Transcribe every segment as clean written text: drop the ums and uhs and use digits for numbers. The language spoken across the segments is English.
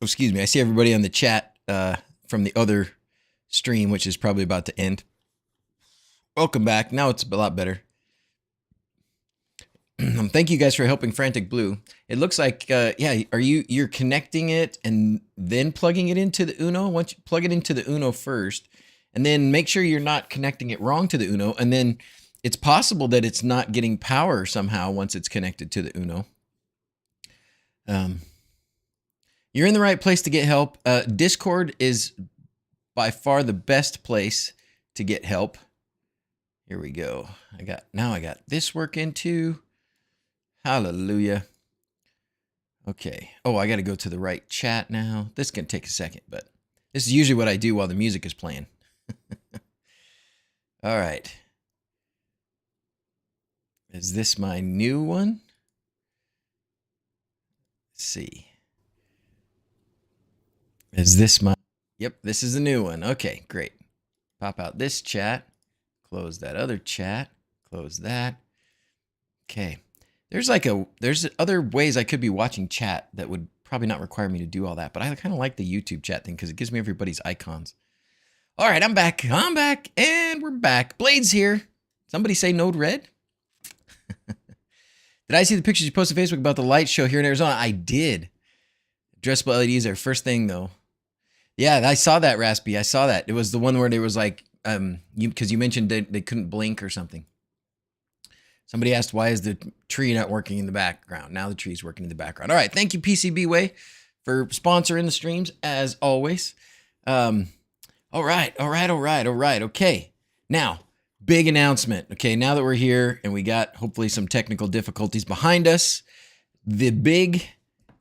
excuse me, I see everybody on the chat from the other stream, which is probably about to end. Welcome back. Now it's a lot better. Thank you guys for helping Frantic Blue. It looks like, yeah, you're connecting it and then plugging it into the Uno? Once you plug it into the Uno first, and then make sure you're not connecting it wrong to the Uno, and then it's possible that it's not getting power somehow once it's connected to the Uno. You're in the right place to get help. Discord is by far the best place to get help. Here we go. Now I got this working too. Hallelujah. Okay. Oh, I got to go to the right chat now. This can take a second, but this is usually what I do while the music is playing. All right. Is this my new one? Let's see. Is this my... Yep, this is the new one. Okay, great. Pop out this chat. Close that other chat. Close that. Okay. There's other ways I could be watching chat that would probably not require me to do all that, but I kind of like the YouTube chat thing because it gives me everybody's icons. All right, I'm back, and we're back. Blade's here. Somebody say Node Red? Did I see the pictures you posted on Facebook about the light show here in Arizona? I did. Addressable LEDs are first thing, though. Yeah, I saw that, Raspy. I saw that. It was the one where there was like, because you mentioned they couldn't blink or something. Somebody asked, why is the tree not working in the background? Now the tree's working in the background. All right. Thank you, PCB Way, for sponsoring the streams, as always. All right. Okay. Now, big announcement. Okay. Now that we're here and we got hopefully some technical difficulties behind us, the big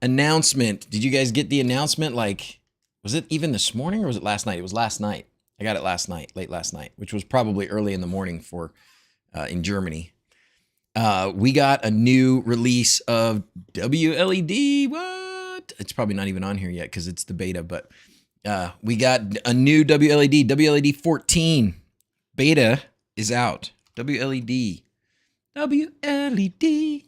announcement. Did you guys get the announcement? Like, was it even this morning or was it last night? It was last night. I got it last night, late last night, which was probably early in the morning for in Germany. We got a new release of wLED. What? It's probably not even on here yet because it's the beta, but we got a new wLED. wLED 14 beta is out. wLED. wLED.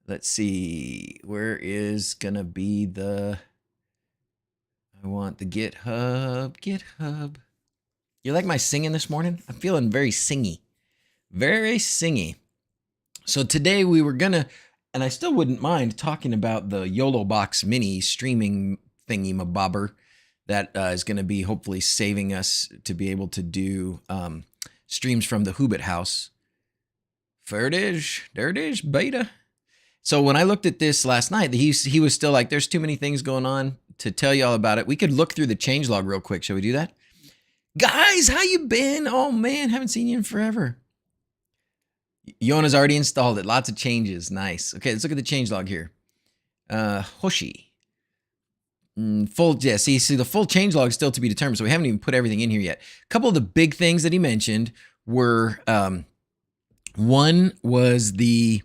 Let's see. Where is going to be the... I want the GitHub. You like my singing this morning? I'm feeling very singy. Very singy. So today we were gonna, and I still wouldn't mind talking about the Yolo Box Mini streaming thingy-mabobber that is going to be hopefully saving us to be able to do streams from the Hobbit house. There it is, beta. So when I looked at this last night, he was still like, there's too many things going on to tell you all about it. We could look through the changelog real quick. Shall we do that? Guys, how you been? Oh man, haven't seen you in forever. Yona's already installed it. Lots of changes. Nice. Okay, let's look at the changelog here. Hoshi. See, the full changelog is still to be determined, so we haven't even put everything in here yet. A couple of the big things that he mentioned were, one was the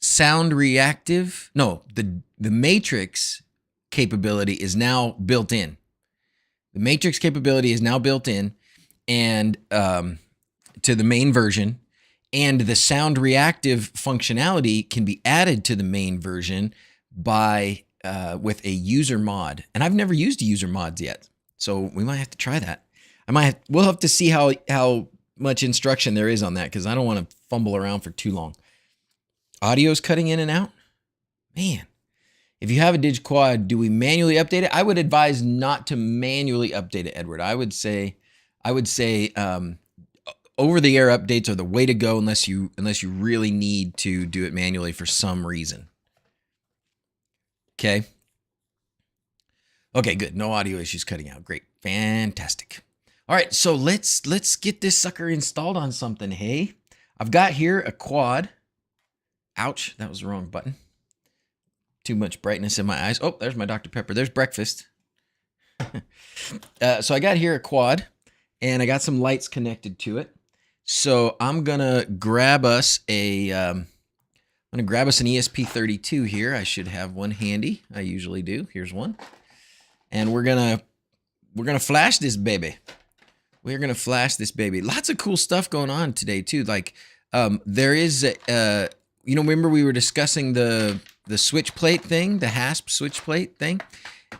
sound reactive. No, the matrix capability is now built in. The matrix capability is now built in and to the main version. And the sound reactive functionality can be added to the main version by with a user mod. And I've never used user mods yet, so we might have to try that. We'll have to see how much instruction there is on that because I don't want to fumble around for too long. Audio's cutting in and out. Man, if you have a Dig Quad, do we manually update it? I would advise not to manually update it, Edward. I would say. Over-the-air updates are the way to go unless you really need to do it manually for some reason. Okay. Okay, good. No audio issues cutting out. Great. Fantastic. All right, so let's get this sucker installed on something, hey? I've got here a quad. Ouch, that was the wrong button. Too much brightness in my eyes. Oh, there's my Dr. Pepper. There's breakfast. So I got here a quad, and I got some lights connected to it. So I'm gonna grab us an ESP32 here. I should have one handy. I usually do. Here's one, and we're gonna flash this baby. We're gonna flash this baby. Lots of cool stuff going on today too. Like there is you know, remember we were discussing the switch plate thing, the hasp switch plate thing,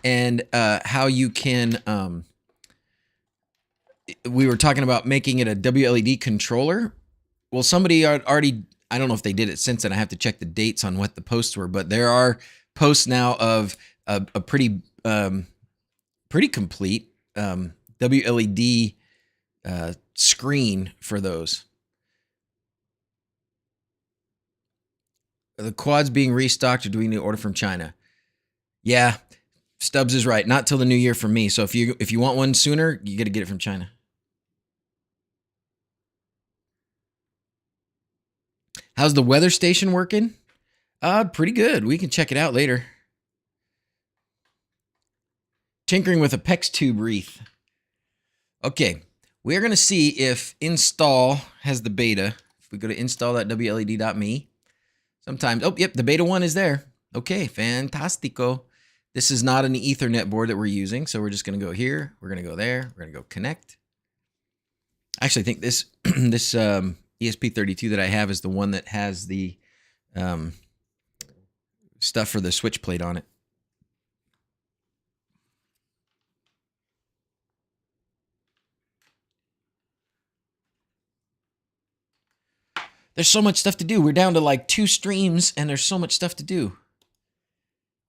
and how you can, we were talking about making it a wLED controller. Well, somebody already, I don't know if they did it since then. I have to check the dates on what the posts were, but there are posts now of a pretty complete wLED screen for those. Are the quads being restocked, or do we need to order from China? Yeah, Stubbs is right. Not till the new year for me. So if you want one sooner, you got to get it from China. How's the weather station working? Pretty good. We can check it out later. Tinkering with a PEX tube wreath. Okay, we're going to see if install has the beta. If we go to install.wled.me, sometimes, oh, yep, the beta 1 is there. Okay, fantastico. This is not an Ethernet board that we're using, so we're just going to go here. We're going to go there. We're going to go connect. I actually think this ESP32 that I have is the one that has the stuff for the switch plate on it. There's so much stuff to do. We're down to like 2 streams, and there's so much stuff to do.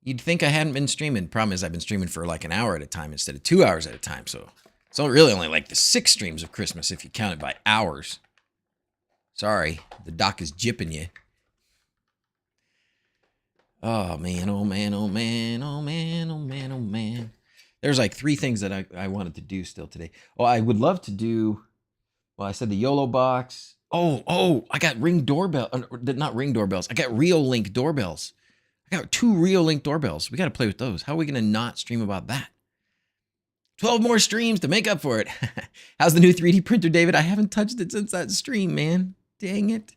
You'd think I hadn't been streaming. Problem is I've been streaming for like an hour at a time instead of 2 hours at a time. So it's really only like the 6 streams of Christmas if you count it by hours. Sorry, the doc is jipping you. Oh man, oh man, oh man, oh man, oh man, oh man. There's like 3 things that I wanted to do still today. Oh, I would love to do, well, I said the Yolo box. Oh, I got Ring doorbell, not Ring doorbells. I got Reolink doorbells. I got 2 Reolink doorbells. We got to play with those. How are we going to not stream about that? 12 more streams to make up for it. How's the new 3D printer, David? I haven't touched it since that stream, man. Dang it.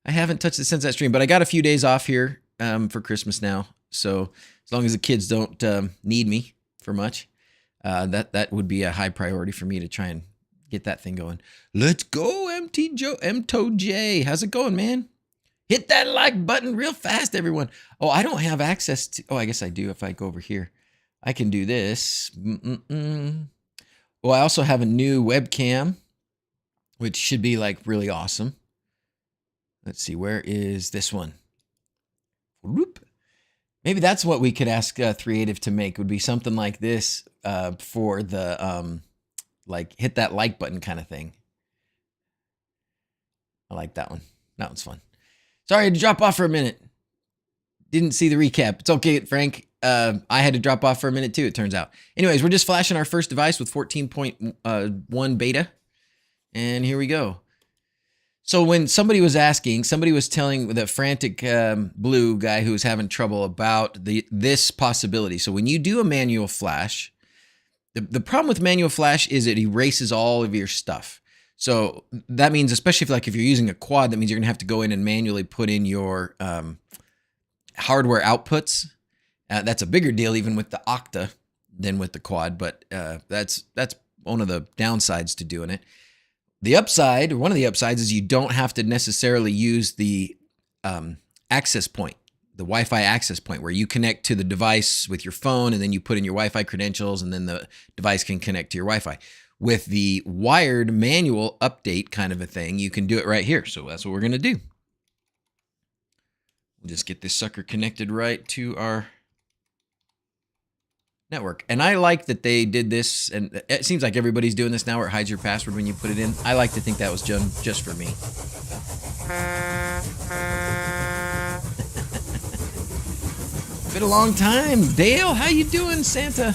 I haven't touched it since that stream, but I got a few days off here for Christmas now. So as long as the kids don't need me for much, that would be a high priority for me to try and get that thing going. Let's go, MTO J. How's it going, man? Hit that like button real fast, everyone. Oh, I don't have access to, oh, I guess I do if I go over here. I can do this. Oh, I also have a new webcam, which should be like really awesome. Let's see, where is this one? Whoop. Maybe that's what we could ask Threative to make, would be something like this for the, like hit that like button kind of thing. I like that one. That one's fun. Sorry, I had to drop off for a minute. Didn't see the recap. It's okay, Frank. I had to drop off for a minute too, it turns out. Anyways, we're just flashing our first device with 14.1 beta. And here we go. So when somebody was asking, somebody was telling the frantic blue guy who was having trouble about this possibility. So when you do a manual flash, the problem with manual flash is it erases all of your stuff. So that means, especially if you're using a quad, that means you're gonna have to go in and manually put in your hardware outputs. That's a bigger deal even with the Octa than with the quad, but that's one of the downsides to doing it. The upside, or one of the upsides, is you don't have to necessarily use the access point, the Wi-Fi access point, where you connect to the device with your phone and then you put in your Wi-Fi credentials and then the device can connect to your Wi-Fi. With the wired manual update kind of a thing, you can do it right here. So that's what we're going to do. We'll just get this sucker connected right to our network. And I like that they did this, and it seems like everybody's doing this now where it hides your password when you put it in. I like to think that was done just for me. Been a long time. Dale, how you doing, Santa?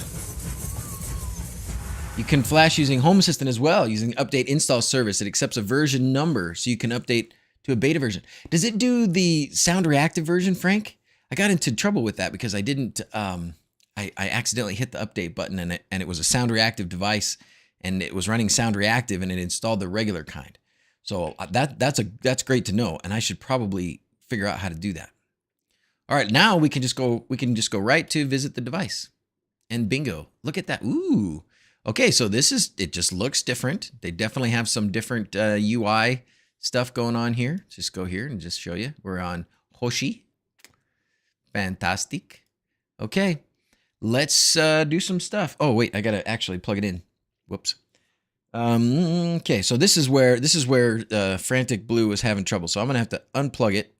You can flash using Home Assistant as well, using Update Install Service. It accepts a version number, so you can update to a beta version. Does it do the sound reactive version, Frank? I got into trouble with that because I didn't, I accidentally hit the update button and it was a sound reactive device and it was running sound reactive and it installed the regular kind. So that's great to know, and I should probably figure out how to do that. All right, now we can just go right to visit the device, and bingo, look at that. Ooh. Okay, so it just looks different. They definitely have some different UI stuff going on here. Just go here and just show you. We're on Hoshi. Fantastic. Okay, let's do some stuff. Oh wait, I gotta actually plug it in. Whoops. Okay, so this is where Frantic Blue was having trouble. So I'm gonna have to unplug it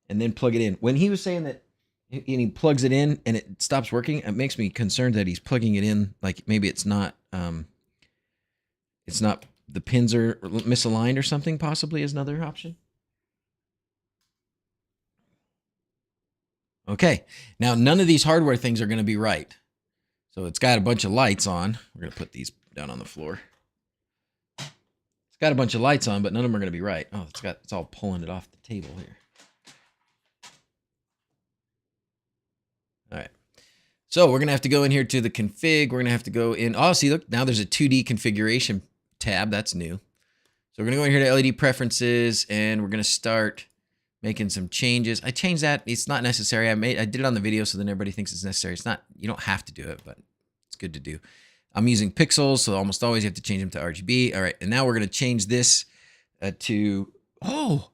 and then plug it in. When he was saying that, and he plugs it in and it stops working, it makes me concerned that he's plugging it in like maybe it's not the pins are misaligned or something. Possibly is another option. Okay, now none of these hardware things are going to be right. So it's got a bunch of lights on. We're going to put these down on the floor. It's got a bunch of lights on, but none of them are going to be right. Oh, it's all pulling it off the table here. All right. So we're going to have to go in here to the config. We're going to have to go in. Oh, see, look, now there's a 2D configuration tab. That's new. So we're going to go in here to LED preferences, and we're going to start making some changes. I changed that. It's not necessary. I did it on the video so then everybody thinks it's necessary. It's not, you don't have to do it, but it's good to do. I'm using pixels, so almost always you have to change them to RGB. All right, and now we're going to change this to, oh,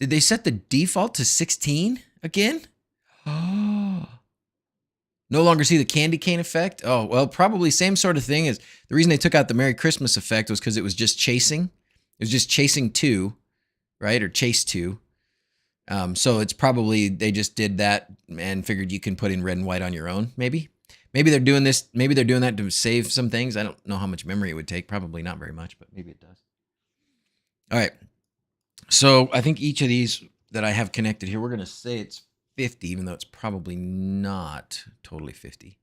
did they set the default to 16 again? Oh. No longer see the candy cane effect? Oh, well, probably same sort of thing. As the reason they took out the Merry Christmas effect was because it was just chasing. It was just chasing 2, right? Or chase 2. So it's probably they just did that and figured you can put in red and white on your own, maybe. Maybe they're doing this, maybe they're doing that to save some things. I don't know how much memory it would take. Probably not very much, but maybe it does. All right. So I think each of these that I have connected here, we're going to say it's 50, even though it's probably not totally 50.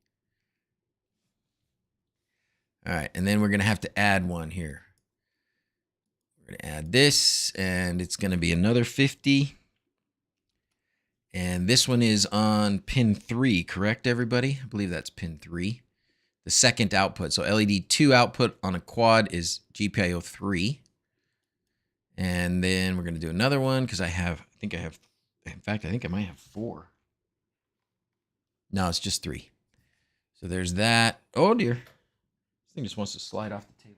All right. And then we're going to have to add one here. We're going to add this, and it's going to be another 50. And this one is on pin 3, correct, everybody? I believe that's pin 3. The second output. So LED 2 output on a quad is GPIO 3. And then we're going to do another one because in fact, I think I might have 4. No, it's just 3. So there's that. Oh, dear. This thing just wants to slide off the table.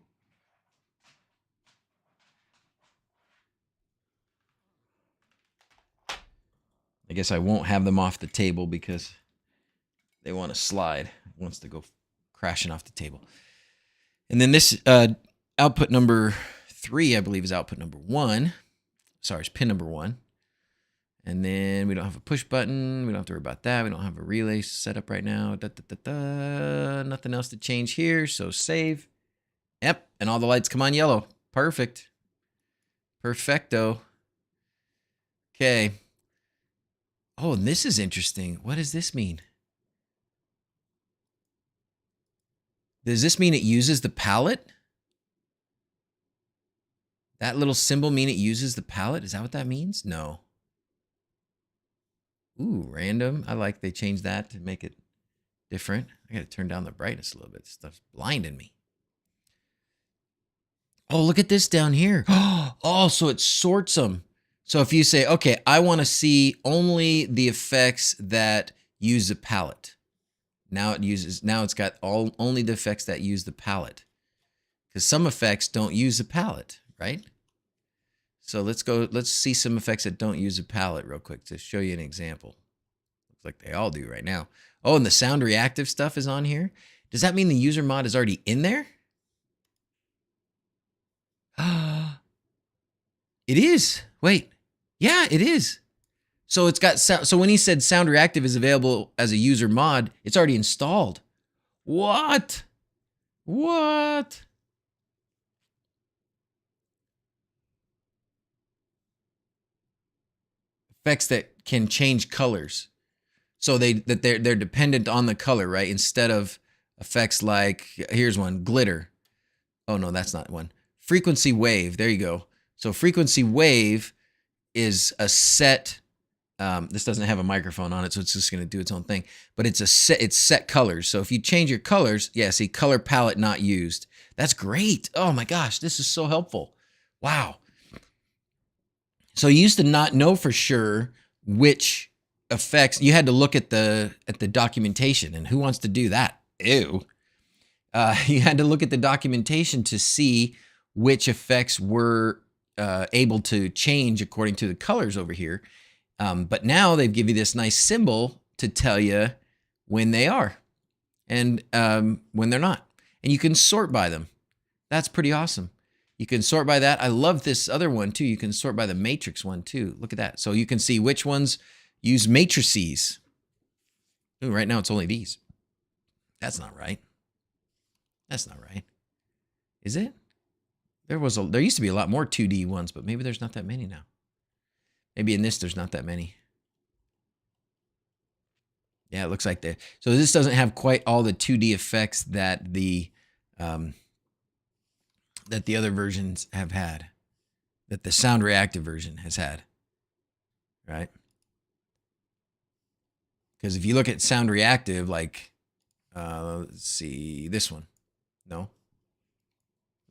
I guess I won't have them off the table because they want to slide. It wants to go crashing off the table. And then this output number 3, I believe, is output number 1. Sorry, it's pin number 1. And then we don't have a push button. We don't have to worry about that. We don't have a relay set up right now. Nothing else to change here. So save. Yep. And all the lights come on yellow. Perfect. Perfecto. Okay. Oh, and this is interesting. What does this mean? Does this mean it uses the palette? That little symbol mean it uses the palette? Is that what that means? No. Ooh, random. I like they changed that to make it different. I got to turn down the brightness a little bit. This stuff's blinding me. Oh, look at this down here. Oh, so it sorts them. So if you say, okay, I want to see only the effects that use the palette. Now it's got only the effects that use the palette. Because some effects don't use the palette, right? So let's see some effects that don't use a palette real quick to show you an example. Looks like they all do right now. Oh, and the sound reactive stuff is on here. Does that mean the user mod is already in there? It is. Wait. Yeah, it is. So it's got so when he said sound reactive is available as a user mod, it's already installed. What? What? Effects that can change colors. So they're dependent on the color, right? Instead of effects like, here's one, glitter. Oh no, that's not one. Frequency wave. There you go. So frequency wave is a set. This doesn't have a microphone on it, so it's just going to do its own thing. But it's set colors. So if you change your colors, yeah, see, color palette not used. That's great. Oh my gosh, this is so helpful. Wow. So you used to not know for sure which effects. You had to look at the documentation, and who wants to do that? Ew. You had to look at the documentation to see which effects were able to change according to the colors over here. But now they've given you this nice symbol to tell you when they are and when they're not. And you can sort by them. That's pretty awesome. You can sort by that. I love this other one too. You can sort by the matrix one too. Look at that. So you can see which ones use matrices. Ooh, right now it's only these. That's not right. That's not right. Is it? There used to be a lot more 2D ones, but maybe there's not that many now. Maybe in this there's not that many. Yeah, it looks like that. So this doesn't have quite all the 2D effects that the other versions have had, that the sound reactive version has had, right? Because if you look at sound reactive, like, let's see, this one. No.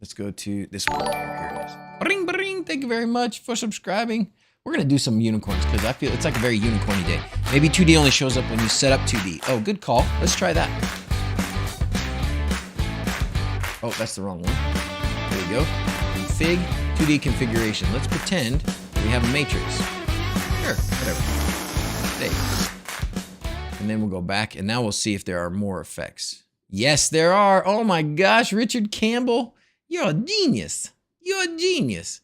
Let's go to this one. Here it is. Bring, bring. Thank you very much for subscribing. We're going to do some unicorns because I feel it's like a very unicorny day. Maybe 2D only shows up when you set up 2D. Oh, good call. Let's try that. Oh, that's the wrong one. There we go. Config 2D configuration. Let's pretend we have a matrix. Sure, whatever. There. And then we'll go back and now we'll see if there are more effects. Yes, there are. Oh my gosh, Richard Campbell. You're a genius. You're a genius.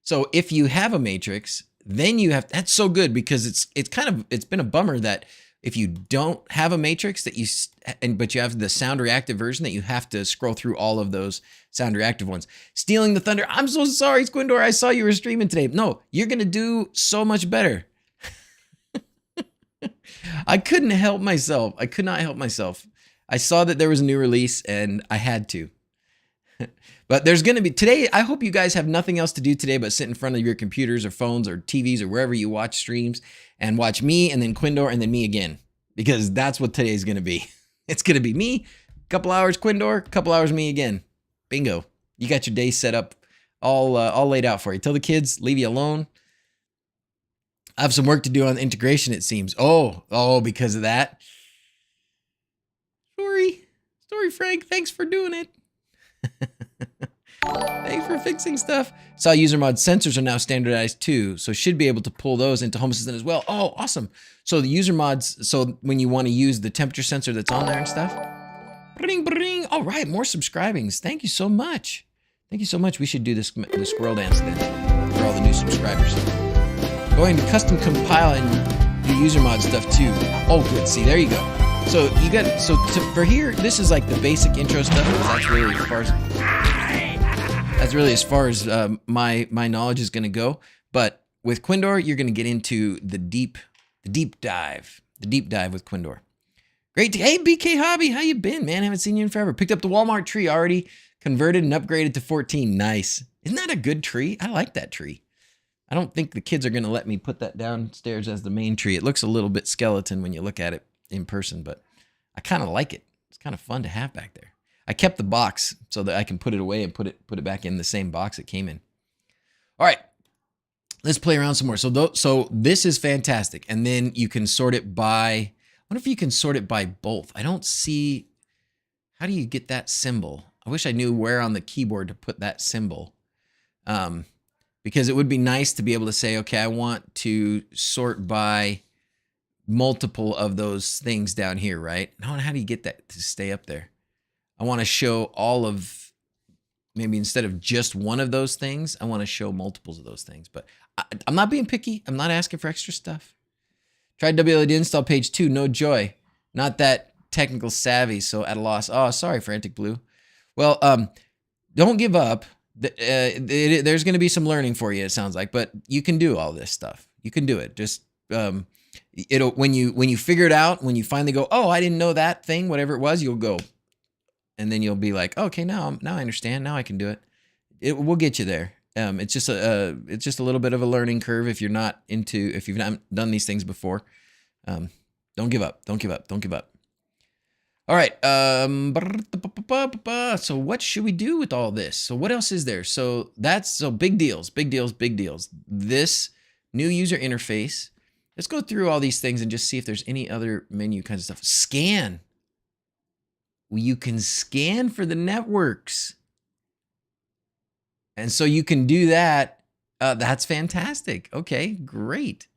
So if you have a matrix, then you have, that's so good because it's been a bummer that if you don't have a matrix but you have the sound reactive version that you have to scroll through all of those sound reactive ones. Stealing the thunder. I'm so sorry, Squindor. I saw you were streaming today. No, you're going to do so much better. I couldn't help myself. I could not help myself. I saw that there was a new release and I had to. But there's going to be today. I hope you guys have nothing else to do today but sit in front of your computers or phones or TVs or wherever you watch streams and watch me and then Quindor and then me again, because that's what today's going to be. It's going to be me, a couple hours Quindor, a couple hours me again. Bingo. You got your day set up all laid out for you. Tell the kids, leave you alone. I have some work to do on the integration, it seems. Oh, because of that. Story Frank, thanks for doing it. Thanks for fixing stuff. Saw user mod sensors are now standardized too, so should be able to pull those into Home Assistant as well. Oh, awesome. So the user mods, so when you want to use the temperature sensor that's on there and stuff. Bring, bring. All right, more subscribings. Thank you so much. Thank you so much. We should do the squirrel dance then for all the new subscribers. Going to custom compile and do user mod stuff too. Oh, good. See, there you go. So you got for here. This is like the basic intro stuff. That's really as far as my knowledge is going to go. But with Quindor, you're going to get into the deep dive with Quindor. Great. Hey, BK Hobby, how you been, man? Haven't seen you in forever. Picked up the Walmart tree already, converted and upgraded to 14. Nice. Isn't that a good tree? I like that tree. I don't think the kids are going to let me put that downstairs as the main tree. It looks a little bit skeleton when you look at it in person, but I kind of like it. It's kind of fun to have back there. I kept the box so that I can put it away and put it back in the same box it came in. All right, let's play around some more. So this is fantastic. And then you can sort it by, I wonder if you can sort it by both. I don't see, how do you get that symbol? I wish I knew where on the keyboard to put that symbol. Because it would be nice to be able to say, okay, I want to sort by multiple of those things down here, right? Now, how do you get that to stay up there? I want to show all of, maybe instead of just one of those things, I want to show multiples of those things. But I'm not being picky. I'm not asking for extra stuff. Tried wLED install page 2, no joy. Not that technical savvy, so at a loss. Oh, sorry, Frantic Blue. Well, don't give up. There's going to be some learning for you, it sounds like, but you can do all this stuff. You can do it. Just it'll when you figure it out, when you finally go, oh, I didn't know that thing, whatever it was, you'll go, and then you'll be like, okay, now I understand. Now I can do it. We'll get you there. It's just a little bit of a learning curve if you've not done these things before. Don't give up. Don't give up. Don't give up. All right. So what should we do with all this? So what else is there? So big deals. This new user interface. Let's go through all these things and just see if there's any other menu kinds of stuff. Scan. Well, you can scan for the networks. And so you can do that That's fantastic. Okay, great.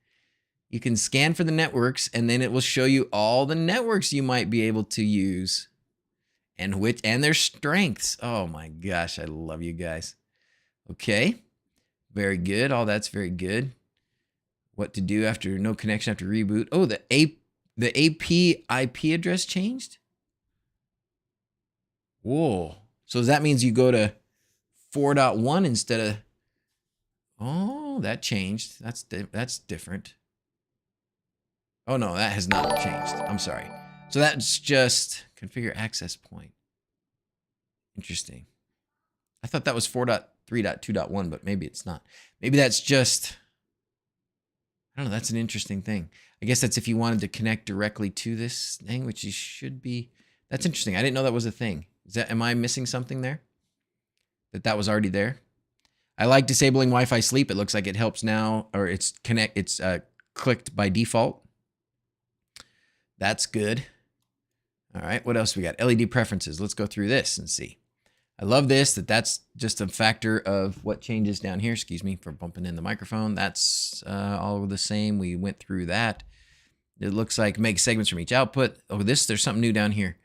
You can scan for the networks, and then it will show you all the networks you might be able to use and their strengths. Oh my gosh, I love you guys. Okay, very good. All that's very good. What to do after no connection after reboot. Oh, the AP IP address changed? Whoa. So that means you go to 4.1 instead of... Oh, that changed. That's different. Oh no, that has not changed. I'm sorry. So that's just configure access point. Interesting. I thought that was 4.3.2.1, but maybe it's not. Maybe that's just... I don't know. That's an interesting thing. I guess that's if you wanted to connect directly to this thing, which you should be. That's interesting. I didn't know that was a thing. Am I missing something there? That was already there? I like disabling Wi-Fi sleep. It looks like it helps now, or it's clicked by default. That's good. All right, what else we got? LED preferences. Let's go through this and see. I love this, that's just a factor of what changes down here. Excuse me for bumping in the microphone. That's all the same. We went through that. It looks like make segments from each output. Oh, there's something new down here.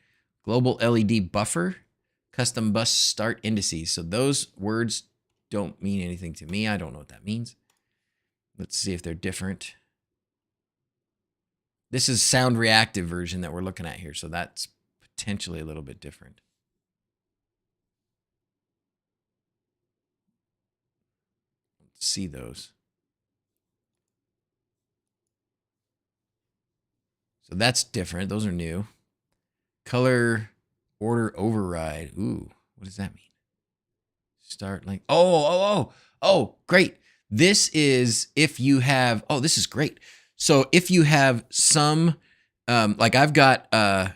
Global LED buffer, custom bus start indices. So those words don't mean anything to me. I don't know what that means. Let's see if they're different. This is sound reactive version that we're looking at here. So that's potentially a little bit different. Let's see those. So that's different. Those are new. Color order override. Ooh, what does that mean? Start link. Oh, great. This is if you have, oh, this is great. So if you have some, like I've got on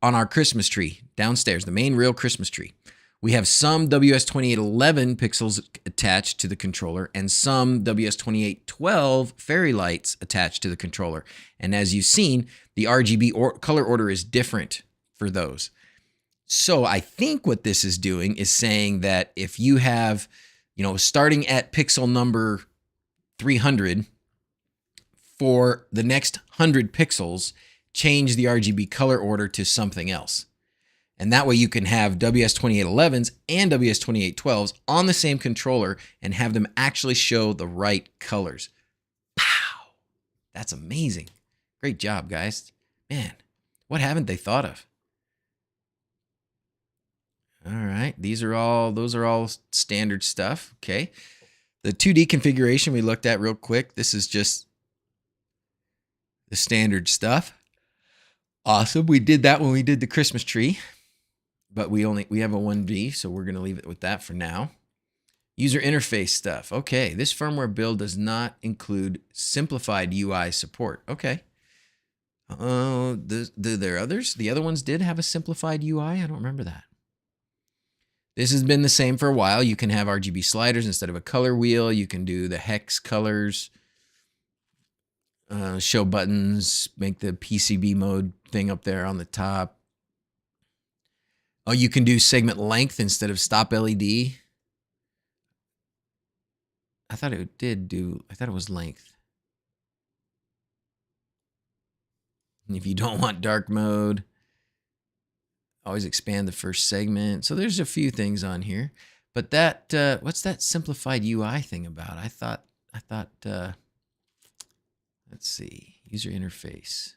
our Christmas tree downstairs, the main real Christmas tree, we have some WS2811 pixels attached to the controller and some WS2812 fairy lights attached to the controller. And as you've seen, the RGB color order is different for those. So I think what this is doing is saying that if you have, starting at pixel number 300, for the next 100 pixels, change the RGB color order to something else. And that way you can have WS2811s and WS2812s on the same controller and have them actually show the right colors. Pow! That's amazing. Great job, guys. Man, what haven't they thought of? All right, those are all standard stuff. Okay. The 2D configuration we looked at real quick. This is just the standard stuff. Awesome. We did that when we did the Christmas tree. But we have a 1D, so we're going to leave it with that for now. User interface stuff. Okay, this firmware build does not include simplified UI support. Okay. There are others? The other ones did have a simplified UI? I don't remember that. This has been the same for a while. You can have RGB sliders instead of a color wheel. You can do the hex colors, show buttons, make the PCB mode thing up there on the top. Oh, you can do segment length instead of stop LED. I thought it was length. And if you don't want dark mode, always expand the first segment. So there's a few things on here. But that, what's that simplified UI thing about? I thought, let's see, user interface.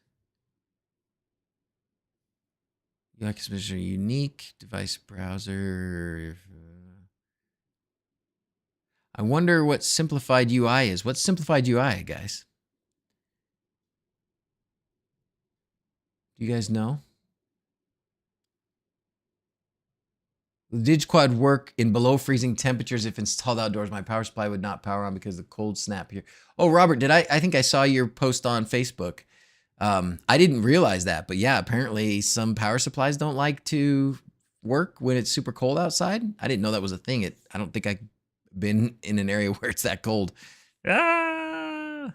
UI expression are unique, device browser. I wonder what simplified UI is. What's simplified UI, guys? Do you guys know? Will DigQuad work in below freezing temperatures if installed outdoors? My power supply would not power on because of the cold snap here. Oh, Robert, I think I saw your post on Facebook. I didn't realize that, but yeah, apparently some power supplies don't like to work when it's super cold outside. I didn't know that was a thing. I don't think I've been in an area where it's that cold. Ah!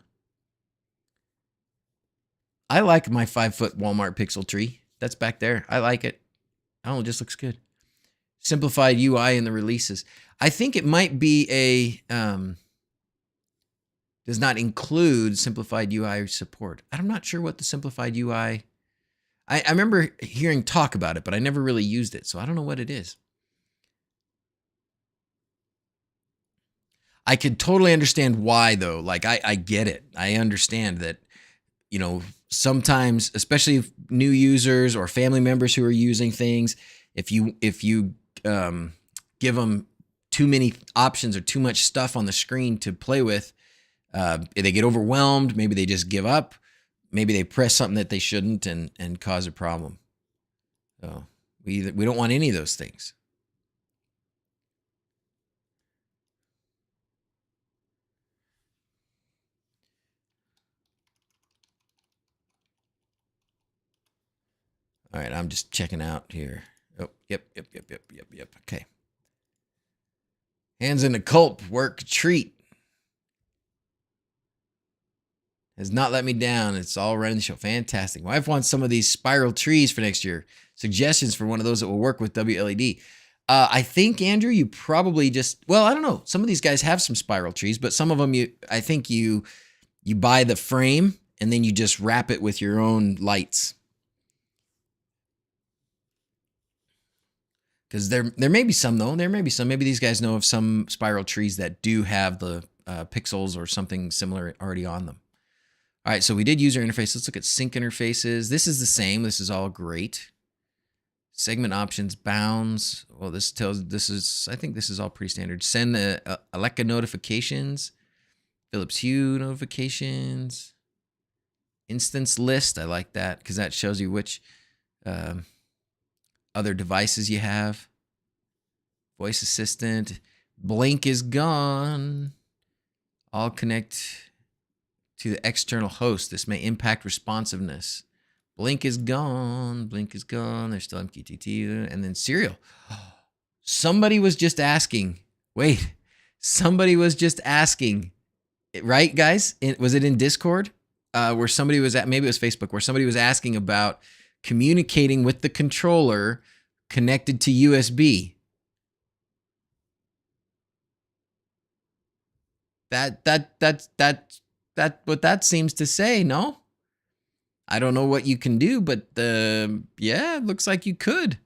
I like my 5-foot Walmart pixel tree. That's back there. I like it. Oh, it just looks good. Simplified UI in the releases. I think it might be a does not include simplified UI support. I'm not sure what the simplified UI. I remember hearing talk about it, but I never really used it, so I don't know what it is. I could totally understand why, though. Like, I get it. I understand that, you know, sometimes, especially new users or family members who are using things, if you give them too many options or too much stuff on the screen to play with, they get overwhelmed. Maybe they just give up. Maybe they press something that they shouldn't and cause a problem. So we don't want any of those things. All right, I'm just checking out here. Oh, yep. Okay. Hands in the Culp, work treat. Has not let me down. It's all running the show. Fantastic. My wife wants some of these spiral trees for next year. Suggestions for one of those that will work with wLED. I think, Andrew, you probably just, well, I don't know. Some of these guys have some spiral trees, but some of them, I think you buy the frame and then you just wrap it with your own lights. Because there may be some, though. There may be some. Maybe these guys know of some spiral trees that do have the pixels or something similar already on them. All right, so we did user interface. Let's look at sync interfaces. This is the same. This is all great. Segment options, bounds. Well, I think this is all pretty standard. Send Alexa notifications, Philips Hue notifications, instance list. I like that because that shows you which other devices you have. Voice assistant. Blink is gone. All connect to the external host. This may impact responsiveness. Blink is gone. Blink is gone. There's still MQTT. And then serial. Somebody was just asking. Wait. Somebody was just asking. Right, guys? Was it in Discord? Where somebody was at, maybe it was Facebook, where somebody was asking about communicating with the controller connected to USB. That's what that seems to say, no? I don't know what you can do, but yeah, it looks like you could.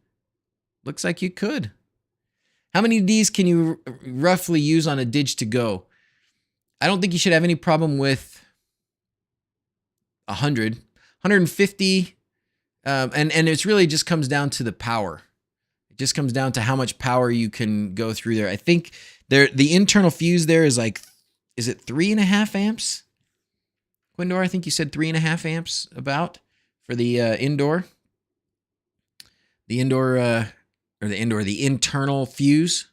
Looks like you could. How many of these can you roughly use on a Dig-to-Go? I don't think you should have any problem with 100, 150, and it really just comes down to the power. It just comes down to how much power you can go through there. I think the internal fuse there is like, is it 3.5 amps? Quindor, I think you said 3.5 amps about for the indoor. The internal fuse.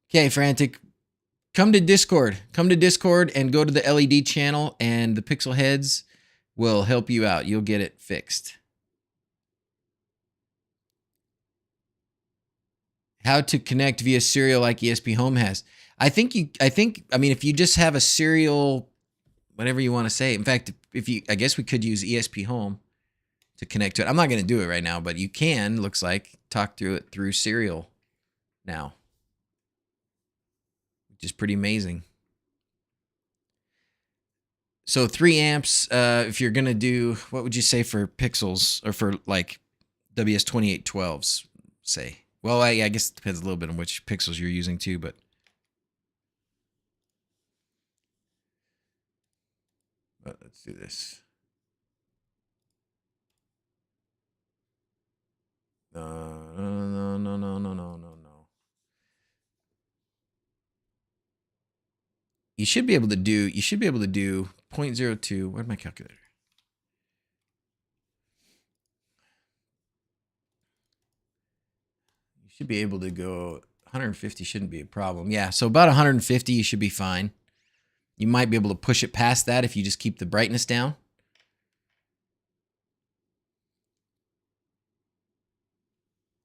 Okay, Frantic. Come to Discord. Come to Discord and go to the LED channel, and the Pixel Heads will help you out. You'll get it fixed. How to connect via serial like ESP Home has. I mean, if you just have a serial, whatever you want to say. In fact, I guess we could use ESP Home to connect to it. I'm not going to do it right now, but you can, looks like, talk through it through serial now, which is pretty amazing. So 3 amps, if you're going to do, what would you say for pixels or for like WS2812s, say? Well, I guess it depends a little bit on which pixels you're using too, but let's do this. No. You should be able to do 0.02. Where's my calculator? Should be able to go 150 shouldn't be a problem. Yeah, so about 150 you should be fine. You might be able to push it past that if you just keep the brightness down.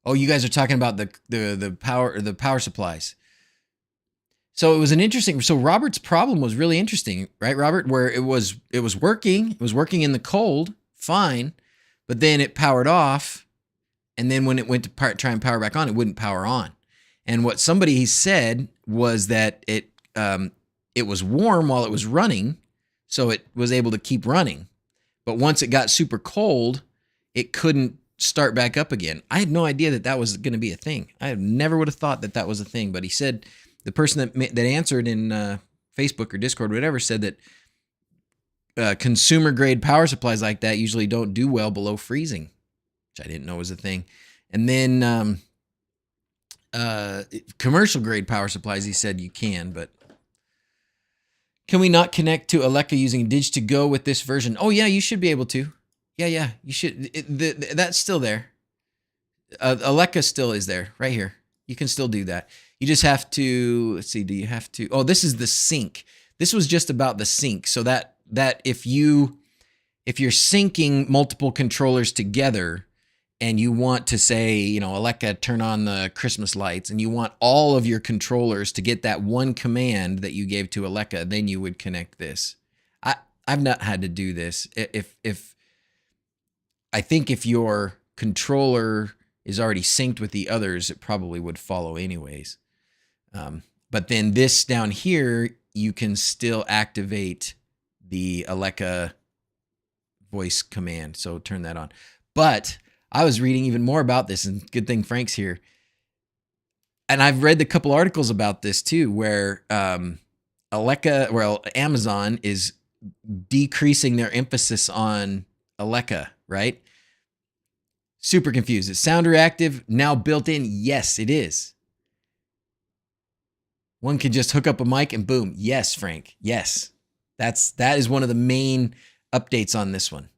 Oh, you guys are talking about the power supplies. So it was so Robert's problem was really interesting, right, Robert? Where it was working in the cold, fine, but then it powered off. And then when it went to try and power back on, it wouldn't power on. And what somebody said was that it was warm while it was running, so it was able to keep running. But once it got super cold, it couldn't start back up again. I had no idea that that was going to be a thing. I never would have thought that that was a thing. But he said, the person that answered in Facebook or Discord or whatever said that consumer grade power supplies like that usually don't do well below freezing, which I didn't know was a thing. And then commercial grade power supplies, he said you can, but can we not connect to Alexa using Dig-to-Go with this version? Oh yeah, you should be able to. Yeah, you should. That's still there. Alexa still is there, right here. You can still do that. You just have to, let's see, do you have to, oh, this is the sync. This was just about the sync. So that if you're syncing multiple controllers together, and you want to say, you know, Alexa, turn on the Christmas lights, and you want all of your controllers to get that one command that you gave to Alexa, then you would connect this. I've not had to do this. I think if your controller is already synced with the others, it probably would follow anyways. But then this down here, you can still activate the Alexa voice command. So turn that on. But I was reading even more about this, and good thing Frank's here. And I've read a couple articles about this too, where Amazon is decreasing their emphasis on Alexa, right? Super confused. Is sound reactive now built in? Yes, it is. One can just hook up a mic and boom. Yes, Frank. Yes. That is one of the main updates on this one.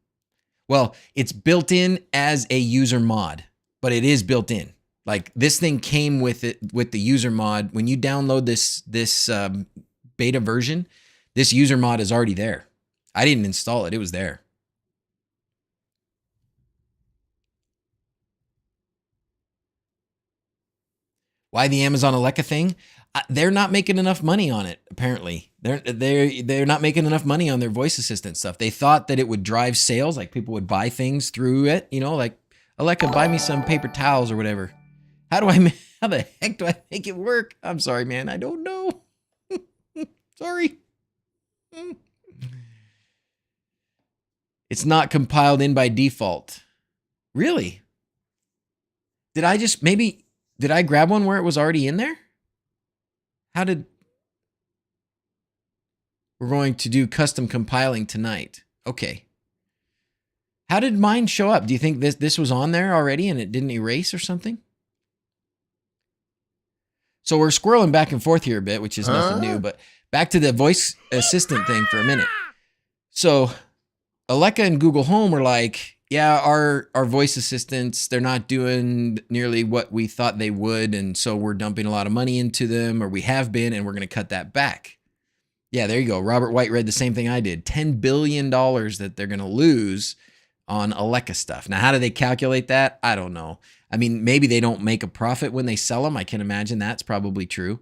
Well, it's built in as a user mod, but it is built in. Like this thing came with it, with the user mod. When you download this beta version, this user mod is already there. I didn't install it. It was there. Why the Amazon Alexa thing? They're not making enough money on it, apparently. They're not making enough money on their voice assistant stuff. They thought that it would drive sales, like people would buy things through it, you know, like Alexa, buy me some paper towels or whatever. How the heck do I make it work? I'm sorry, man. I don't know. Sorry. It's not compiled in by default. Really? Did I grab one where it was already in there? We're going to do custom compiling tonight. Okay. How did mine show up? Do you think this was on there already and it didn't erase or something? So we're squirreling back and forth here a bit, which is nothing new, but back to the voice assistant thing for a minute. So Alexa and Google Home were like, yeah, our voice assistants, they're not doing nearly what we thought they would, and so we're dumping a lot of money into them, or we have been, and we're going to cut that back. Yeah, there you go. Robert White read the same thing I did. $10 billion that they're going to lose on Alexa stuff. Now, how do they calculate that? I don't know. I mean, maybe they don't make a profit when they sell them. I can imagine that's probably true.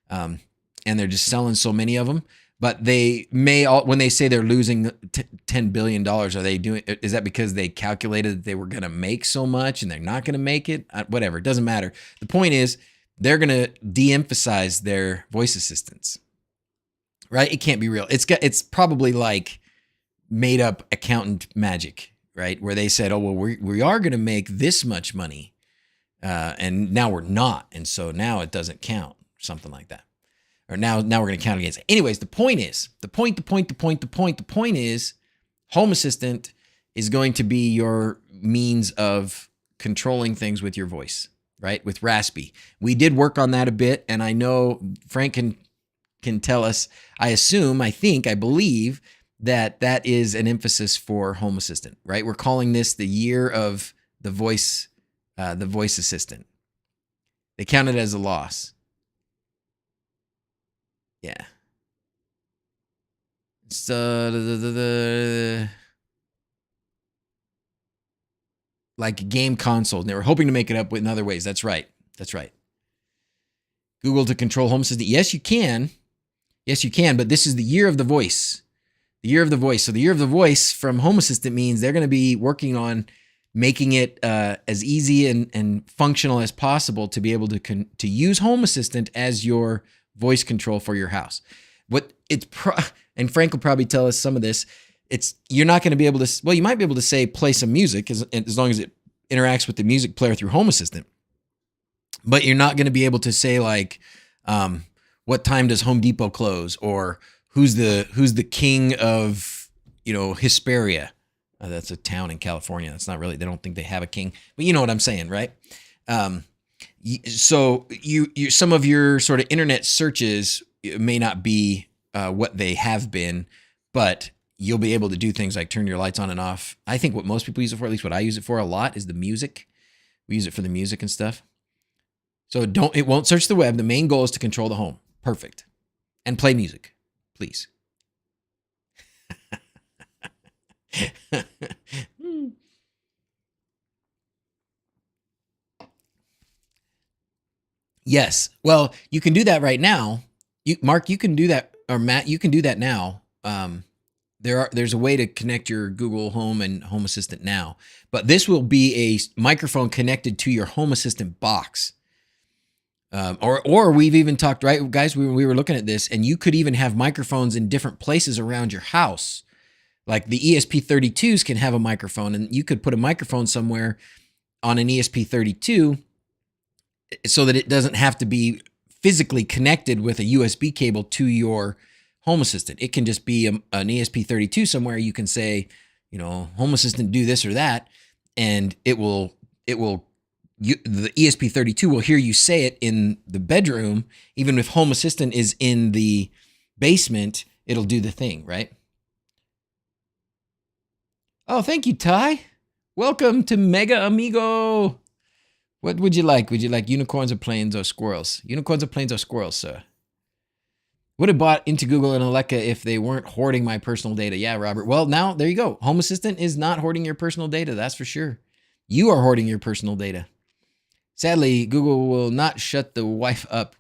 And they're just selling so many of them. But they may, when they say they're losing $10 billion, is that because they calculated that they were going to make so much and they're not going to make it? Whatever, it doesn't matter. The point is, they're going to de-emphasize their voice assistants, right? It can't be real. It's probably like made up accountant magic, right? Where they said, oh, well, we are going to make this much money, and now we're not. And so now it doesn't count, something like that. Or now we're going to count against it. Anyways, the point is, Home Assistant is going to be your means of controlling things with your voice, right? With Raspy. We did work on that a bit, and I know Frank can tell us, I believe that is an emphasis for Home Assistant, right? We're calling this the year of the voice assistant. They count it as a loss. Yeah. So like a game console. They were hoping to make it up in other ways. That's right. Google to control Home Assistant. Yes, you can. But this is the year of the voice. The year of the voice. So the year of the voice from Home Assistant means they're going to be working on making it as easy and functional as possible to be able to use Home Assistant as your voice control for your house. And Frank will probably tell us some of this. You're not going to be able to, well, you might be able to say play some music as long as it interacts with the music player through Home Assistant. But you're not going to be able to say like, what time does Home Depot close, or who's the king of, Hesperia. That's a town in California. That's not really, they don't think they have a king, but you know what I'm saying, right? So some of your sort of internet searches may not be what they have been, but you'll be able to do things like turn your lights on and off. I think what most people use it for, at least what I use it for a lot, is the music. We use it for the music and stuff. So it won't search the web. The main goal is to control the home. Perfect. And play music, please. Yes. Well, you can do that right now. Mark, you can do that, or Matt, you can do that now. There's a way to connect your Google Home and Home Assistant now, but this will be a microphone connected to your Home Assistant box. Or we've even talked, right, guys, we were looking at this, and you could even have microphones in different places around your house. Like the ESP32s can have a microphone, and you could put a microphone somewhere on an ESP32 so that it doesn't have to be physically connected with a USB cable to your Home Assistant. It can just be an ESP32 somewhere. You can say, Home Assistant, do this or that, and the ESP32 will hear you say it in the bedroom. Even if Home Assistant is in the basement, it'll do the thing, right? Oh, thank you, Ty. Welcome to Mega Amigo. What would you like? Would you like unicorns or planes or squirrels? Unicorns or planes or squirrels, sir? Would have bought into Google and Alexa if they weren't hoarding my personal data. Yeah, Robert. Well, now there you go. Home Assistant is not hoarding your personal data. That's for sure. You are hoarding your personal data. Sadly, Google will not shut the wife up.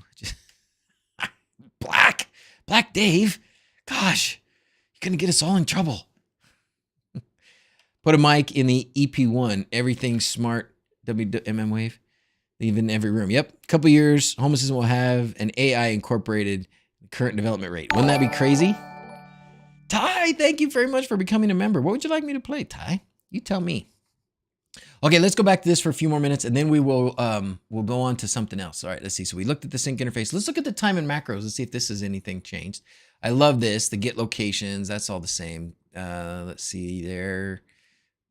Black Dave. Gosh, you're going to get us all in trouble. Put a mic in the EP1. Everything smart. WMM wave. Leave in every room. Yep. Couple years, Home Assistant will have an AI incorporated current development rate. Wouldn't that be crazy? Ty, thank you very much for becoming a member. What would you like me to play, Ty? You tell me. Okay, let's go back to this for a few more minutes, and then we'll go on to something else. All right, let's see. So we looked at the sync interface. Let's look at the time and macros. Let's see if this has anything changed. I love this. The get locations. That's all the same. Let's see there.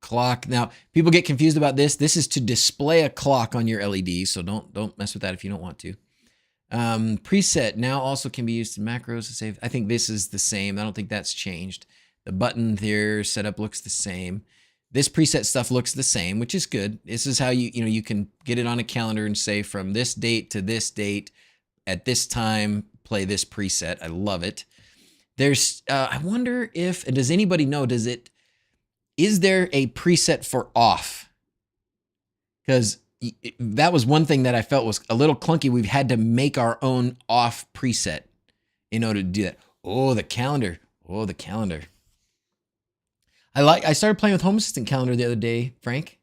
Clock. Now, people get confused about this. This is to display a clock on your LED, so don't mess with that if you don't want to. Preset now also can be used in macros to save. I think this is the same. I don't think that's changed. The button here setup looks the same. This preset stuff looks the same, which is good. This is how you can get it on a calendar and say from this date to this date at this time, play this preset. I love it. There's, I wonder if, and does anybody know, is there a preset for off? Because that was one thing that I felt was a little clunky. We've had to make our own off preset in order to do that. Oh, the calendar. Oh, the calendar. I started playing with Home Assistant calendar the other day, Frank.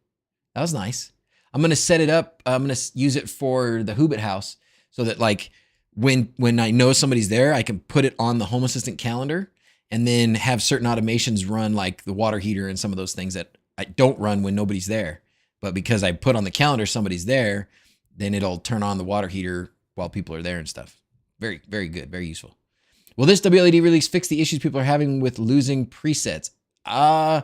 That was nice. I'm going to set it up. I'm going to use it for the Hobbit house so that like when I know somebody's there, I can put it on the Home Assistant calendar and then have certain automations run like the water heater and some of those things that I don't run when nobody's there. But because I put on the calendar somebody's there, then it'll turn on the water heater while people are there and stuff. Very, very good. Very useful. Will this wLED release fix the issues people are having with losing presets? I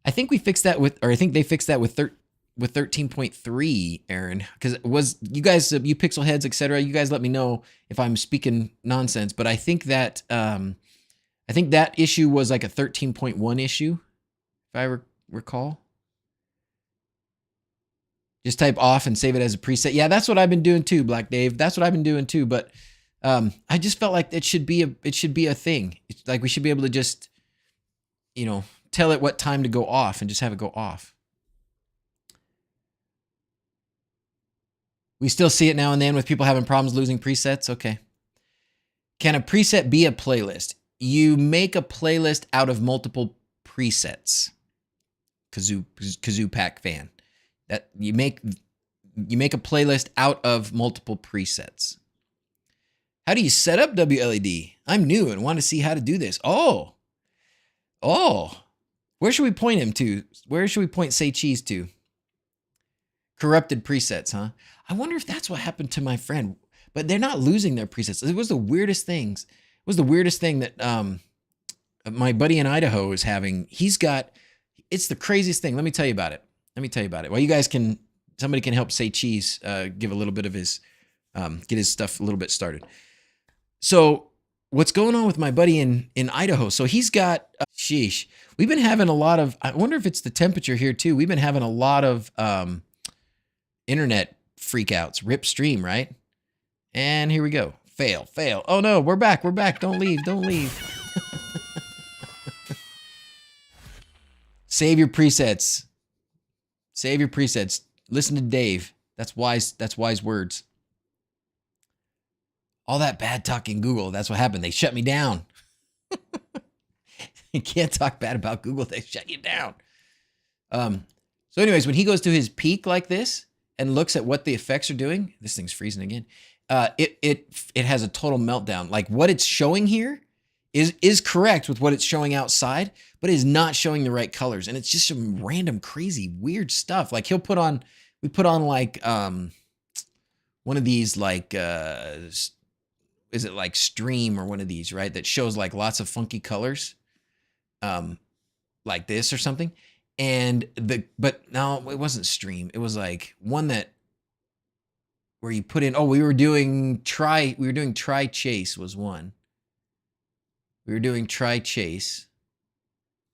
think we fixed that with, or I think they fixed that with 13.3, Aaron, because it was, you guys, you pixel heads, etc. You guys let me know if I'm speaking nonsense, but I think that issue was like a 13.1 issue, if I recall. Just type off and save it as a preset. Yeah, that's what I've been doing too, Black Dave. That's what I've been doing too. But I just felt like it should be a thing. It's like we should be able to just, tell it what time to go off and just have it go off. We still see it now and then with people having problems losing presets. Okay. Can a preset be a playlist? You make a playlist out of multiple presets. kazoo pack fan. That you make a playlist out of multiple presets. How do you set up wLED? I'm new and want to see how to do this. Oh. Where should we point him to? Where should we point Say Cheese to? Corrupted presets, huh? I wonder if that's what happened to my friend. But they're not losing their presets. It was the weirdest things. It was the weirdest thing that my buddy in Idaho is having. It's the craziest thing. Let me tell you about it. Well, you guys somebody can help Say Cheese give a little bit of his, get his stuff a little bit started. So what's going on with my buddy in Idaho? So he's got, sheesh. We've been having a lot of, I wonder if it's the temperature here too. We've been having a lot of internet freakouts, rip stream, right? And here we go. Fail. Oh no, we're back. Don't leave. Save your presets. Listen to Dave. That's wise words. All that bad talking Google, that's what happened. They shut me down. You can't talk bad about Google. They shut you down. So anyways, when he goes to his peak like this and looks at what the effects are doing, this thing's freezing again. It has a total meltdown. Like what it's showing here is correct with what it's showing outside, but is not showing the right colors. And it's just some random crazy weird stuff. Like we put on like one of these like is it like Stream or one of these, right? That shows like lots of funky colors. Like this or something. But no, it wasn't Stream. It was like one where you put in, we were doing Try Chase was one. We were doing Try Chase.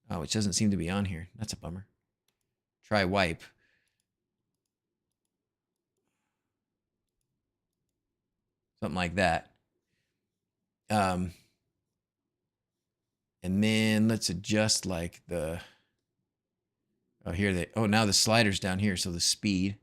Oh, which doesn't seem to be on here. That's a bummer. Try Wipe. Something like that. And then let's adjust like now the slider's down here. So the speed.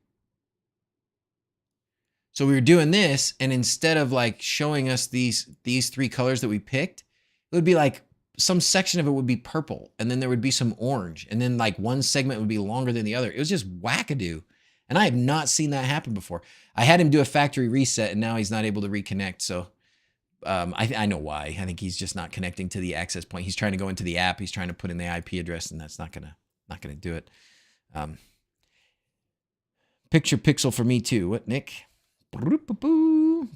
So we were doing this, and instead of like showing us these three colors that we picked, it would be like some section of it would be purple, and then there would be some orange, and then like one segment would be longer than the other. It was just wackadoo. And I have not seen that happen before. I had him do a factory reset, and now he's not able to reconnect. So I know why. I think he's just not connecting to the access point. He's trying to go into the app. He's trying to put in the IP address, and that's not gonna do it. Picture pixel for me too. What, Nick?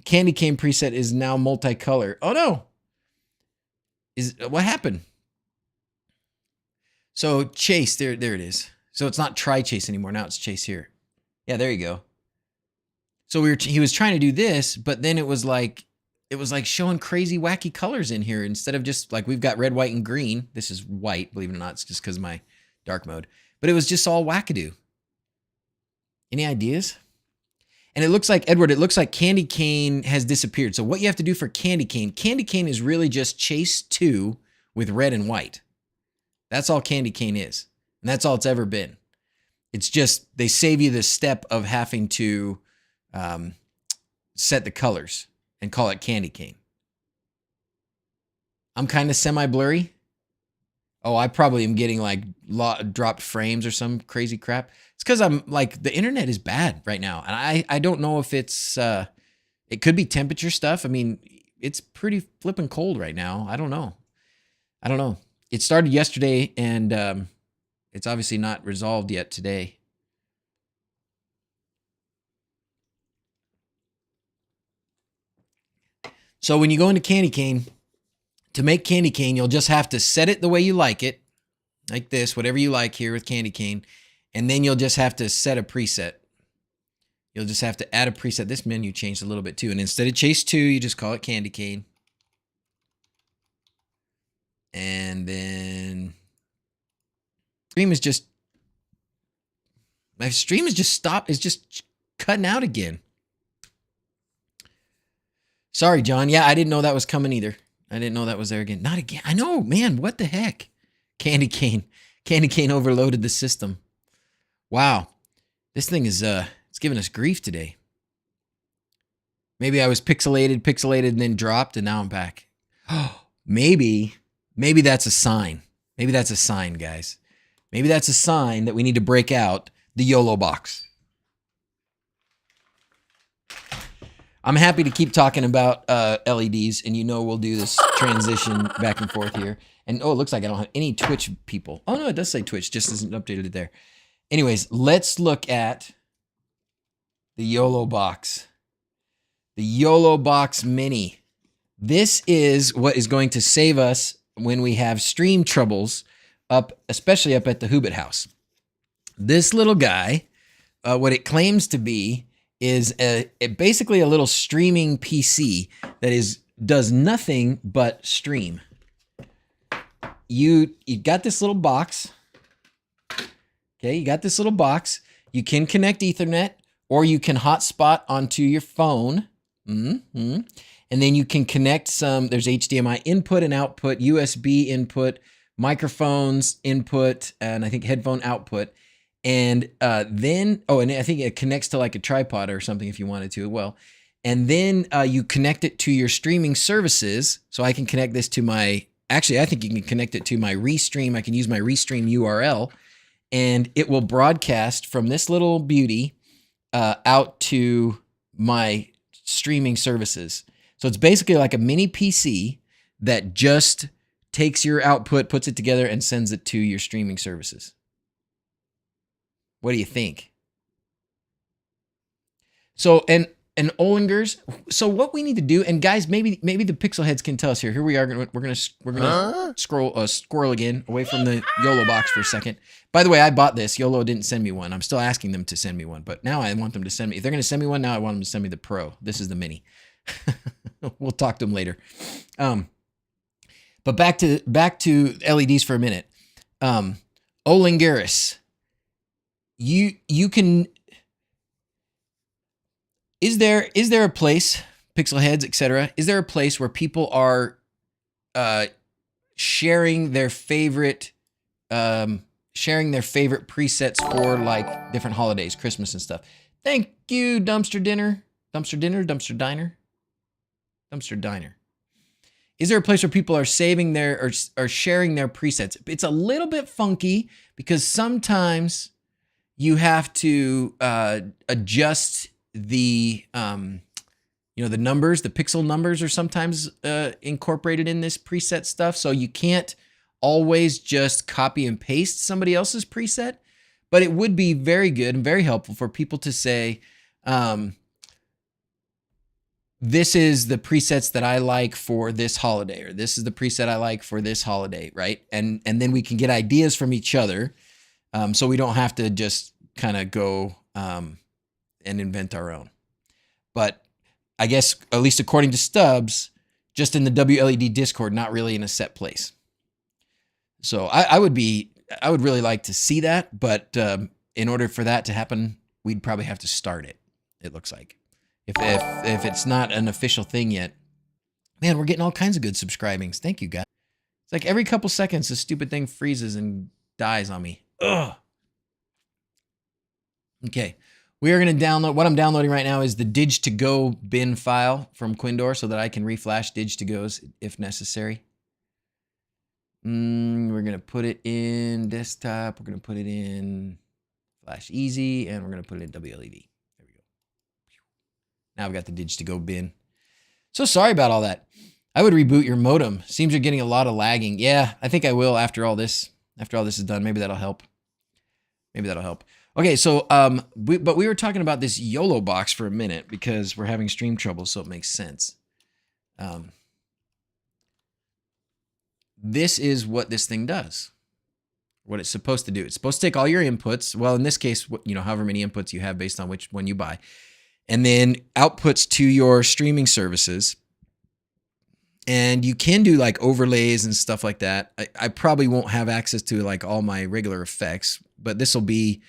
Candy cane preset is now multicolor. Oh no! What happened? So Chase, there it is. So it's not Try Chase anymore. Now it's Chase here. Yeah, there you go. So he was trying to do this, but then it was like showing crazy wacky colors in here instead of just like we've got red, white, and green. This is white, believe it or not. It's just because of my dark mode. But it was just all wackadoo. Any ideas? And it looks like, Edward, it looks like Candy Cane has disappeared. So what you have to do for Candy Cane is really just Chase 2 with red and white. That's all Candy Cane is. And that's all it's ever been. It's just they save you the step of having to set the colors and call it Candy Cane. I'm kind of semi-blurry. Oh, I probably am getting like dropped frames or some crazy crap. It's because I'm like, the internet is bad right now. And I don't know if it's, it could be temperature stuff. I mean, it's pretty flipping cold right now. I don't know. It started yesterday and it's obviously not resolved yet today. So when you go into Candy Cane, to make Candy Cane, you'll just have to set it the way you like it, like this, whatever you like here with Candy Cane, and then you'll just have to set a preset. You'll just have to add a preset. This menu changed a little bit too, and instead of Chase 2, you just call it Candy Cane. And then my stream is just stopped. It's just cutting out again. Sorry, John. Yeah, I didn't know that was coming either. I didn't know that was there again. Not again. I know, man. What the heck? Candy Cane overloaded the system. Wow. This thing is, it's giving us grief today. Maybe I was pixelated, and then dropped, and now I'm back. Oh, maybe that's a sign. Maybe that's a sign, guys. Maybe that's a sign that we need to break out the YOLO box. I'm happy to keep talking about LEDs, and you know we'll do this transition back and forth here. And oh, it looks like I don't have any Twitch people. Oh no, it does say Twitch, just isn't updated it there. Anyways, let's look at the YOLO box. The YOLO Box Mini. This is what is going to save us when we have stream troubles especially up at the Hobbit house. This little guy, what it claims to be is basically a little streaming PC that does nothing but stream. You got this little box. Okay, you got this little box. You can connect Ethernet, or you can hotspot onto your phone. And then you can connect there's HDMI input and output, USB input, microphones input, and I think headphone output. And then, and I think it connects to like a tripod or something if you wanted to. Well, and then you connect it to your streaming services. So I can connect this to actually, I think you can connect it to my Restream. I can use my Restream URL, and it will broadcast from this little beauty out to my streaming services. So it's basically like a mini PC that just takes your output, puts it together, and sends it to your streaming services. What do you think? So, and Ohlingers, so what we need to do, and guys, maybe the pixel heads can tell us here. Here we are. We're gonna squirrel again away from the YOLO box for a second. By the way, I bought this. YOLO didn't send me one. I'm still asking them to send me one, but now I want them to send me. If they're gonna send me one, now I want them to send me the Pro. This is the Mini. We'll talk to them later. But back to LEDs for a minute. Ohlingers, you can. Is there a place, pixel heads, etc.? Is there a place where people are sharing their favorite presets for like different holidays, Christmas and stuff? Thank you, Dumpster Diner. Is there a place where people are saving or sharing their presets? It's a little bit funky because sometimes you have to adjust the the numbers, the pixel numbers are sometimes incorporated in this preset stuff. So you can't always just copy and paste somebody else's preset, but it would be very good and very helpful for people to say, this is the presets that I like for this holiday, or this is the preset I like for this holiday, right? And then we can get ideas from each other, so we don't have to just kind of go and invent our own. But I guess, at least according to Stubbs, just in the wLED Discord, not really in a set place. So I would really like to see that, but in order for that to happen, we'd probably have to start it, it looks like. If it's not an official thing yet. Man, we're getting all kinds of good subscribings. Thank you, guys. It's like every couple seconds, this stupid thing freezes and dies on me. Ugh. Okay. We are going to download, what I'm downloading right now is the Dig-to-Go bin file from Quindor so that I can reflash Dig-to-Go's if necessary. We're going to put it in desktop. We're going to put it in Flash Easy, and we're going to put it in wLED. There we go. Now I've got the Dig-to-Go bin. So sorry about all that. I would reboot your modem. Seems you're getting a lot of lagging. Yeah, I think I will after all this. After all this is done, maybe that'll help. Maybe that'll help. Okay, so we were talking about this YOLO box for a minute because we're having stream trouble, so it makes sense. This is what this thing does. What it's supposed to do. It's supposed to take all your inputs. Well, in this case, however many inputs you have based on which one you buy, and then outputs to your streaming services. And you can do like overlays and stuff like that. I probably won't have access to like all my regular effects, but this will be,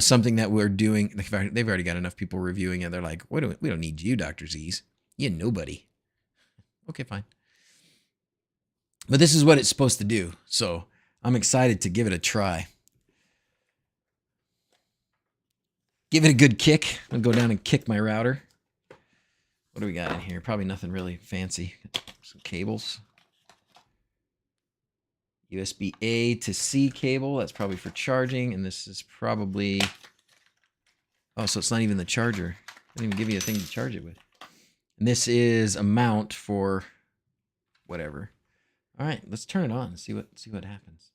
something that we're doing. They've already got enough people reviewing it. They're like, we don't need you, DrZzs. You nobody. Okay, fine. But this is what it's supposed to do. So I'm excited to give it a try. Give it a good kick. I'll go down and kick my router. What do we got in here? Probably nothing really fancy. Some cables. USB-A to C cable. That's probably for charging. And this is probably... Oh, so it's not even the charger. Doesn't even give you a thing to charge it with. And this is a mount for whatever. All right, let's turn it on and see what happens.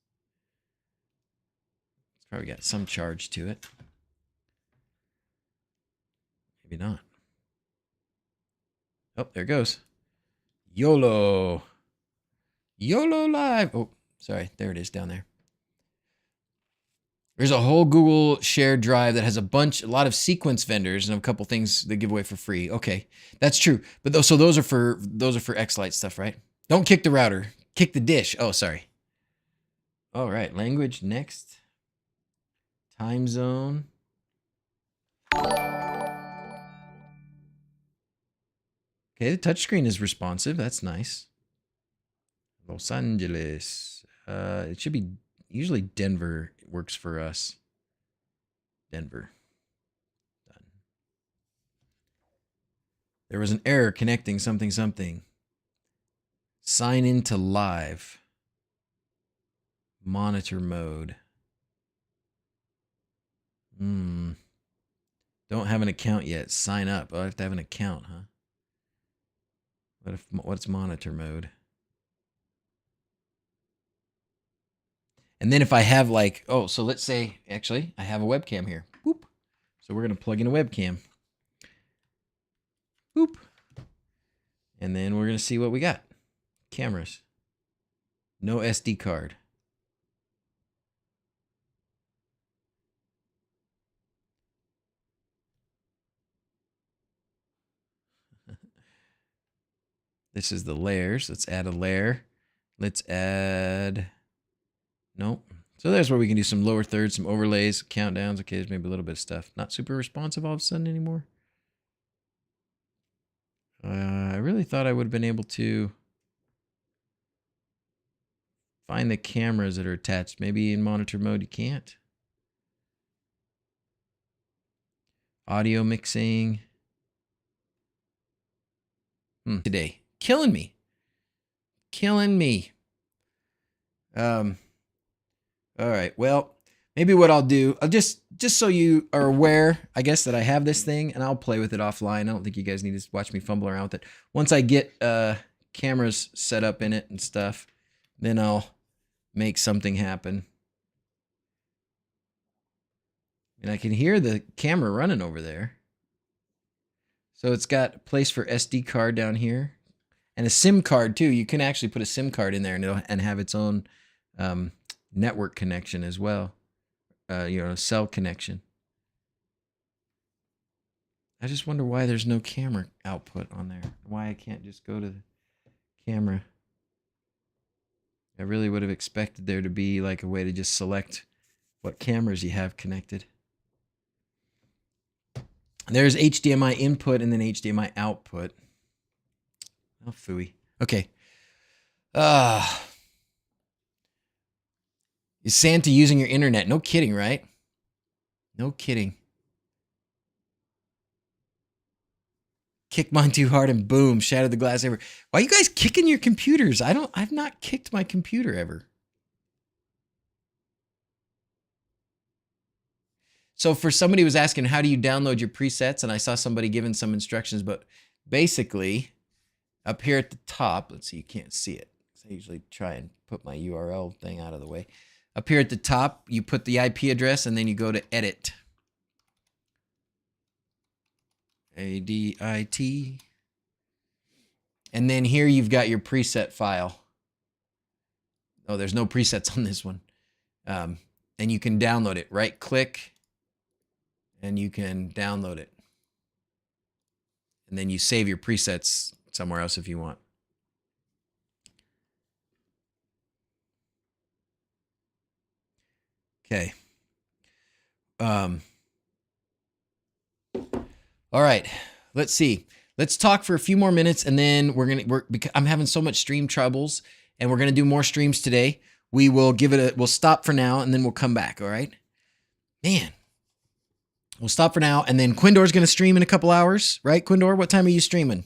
It's probably got some charge to it. Maybe not. Oh, there it goes. YOLO. YOLO live. Oh, sorry. There it is down there. There's a whole Google shared drive that has a lot of sequence vendors and a couple things they give away for free. Okay, that's true. But those are for X-Lite stuff, right? Don't kick the router. Kick the dish. Oh, sorry. All right, language next. Time zone. Okay, the touchscreen is responsive. That's nice. Los Angeles. It should be usually Denver works for us. Denver. Done. There was an error connecting something. Sign into live. Monitor mode. Don't have an account yet. Sign up. Oh, I have to have an account, huh? What's monitor mode? And then if I have like, oh, so let's say, actually, I have a webcam here. Boop. So we're going to plug in a webcam. Boop. And then we're going to see what we got. Cameras. No SD card. This is the layers. Let's add a layer. Let's add... Nope. So there's where we can do some lower thirds, some overlays, countdowns. Okay, there's maybe a little bit of stuff. Not super responsive all of a sudden anymore. I really thought I would have been able to find the cameras that are attached. Maybe in monitor mode you can't. Audio mixing. Today. Killing me. All right, well, maybe what I'll do, I'll just so you are aware, I guess, that I have this thing, and I'll play with it offline. I don't think you guys need to watch me fumble around with it. Once I get cameras set up in it and stuff, then I'll make something happen. And I can hear the camera running over there. So it's got a place for SD card down here. And a SIM card, too. You can actually put a SIM card in there and have its own... network connection as well, cell connection. I just wonder why there's no camera output on there. Why I can't just go to the camera. I really would have expected there to be like a way to just select what cameras you have connected. There's HDMI input and then HDMI output. Oh, phooey. Okay. Is Santa using your internet? No kidding, right? No kidding. Kick mine too hard and boom, shattered the glass ever. Why are you guys kicking your computers? I've not kicked my computer ever. So for somebody who was asking, how do you download your presets? And I saw somebody giving some instructions, but basically up here at the top, let's see, you can't see it. I usually try and put my URL thing out of the way. Up here at the top, you put the IP address and then you go to edit. ADIT. And then here you've got your preset file. Oh, there's no presets on this one. And you can download it. Right click and you can download it. And then you save your presets somewhere else if you want. Okay. All right. Let's see. Let's talk for a few more minutes, and then I'm having so much stream troubles, and we're gonna do more streams today. We'll stop for now, and then we'll come back. All right, man. We'll stop for now, and then Quindor's gonna stream in a couple hours, right? Quindor, what time are you streaming?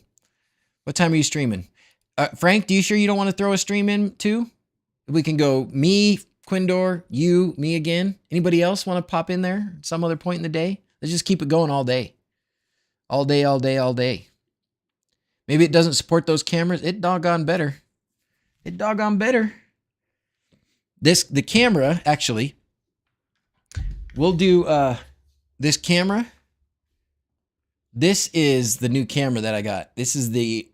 Frank, do you sure you don't want to throw a stream in too? We can go me, Quindor, you, me again. Anybody else want to pop in there at some other point in the day? Let's just keep it going all day. All day, all day, all day. Maybe it doesn't support those cameras. It doggone better. It doggone better. The camera, actually, we'll do this camera. This is the new camera that I got. This is the